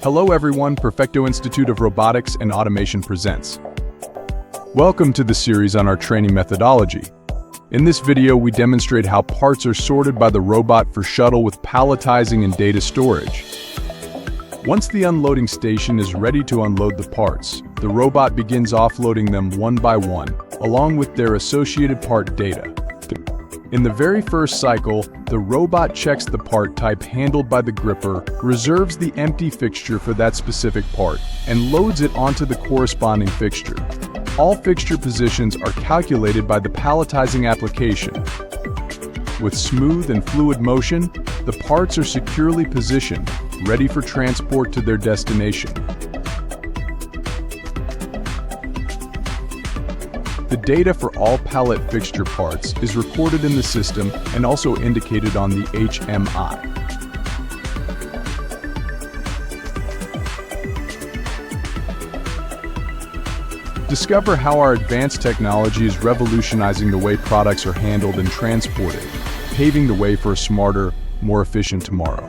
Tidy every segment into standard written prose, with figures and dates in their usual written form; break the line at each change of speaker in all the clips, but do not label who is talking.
Hello everyone, Perfecto Institute of Robotics and Automation presents. Welcome to the series on our training methodology. In this video, we demonstrate how parts are sorted by the robot for shuttle with palletizing and data storage. Once the unloading station is ready to unload the parts, the robot begins offloading them one by one, along with their associated part data. In the very first cycle, the robot checks the part type handled by the gripper, reserves the empty fixture for that specific part, and loads it onto the corresponding fixture. All fixture positions are calculated by the palletizing application. With smooth and fluid motion, the parts are securely positioned, ready for transport to their destination. The data for all pallet fixture parts is recorded in the system and also indicated on the HMI. Discover how our advanced technology is revolutionizing the way products are handled and transported, paving the way for a smarter, more efficient tomorrow.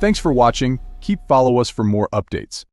Thanks for watching. Follow us for more updates.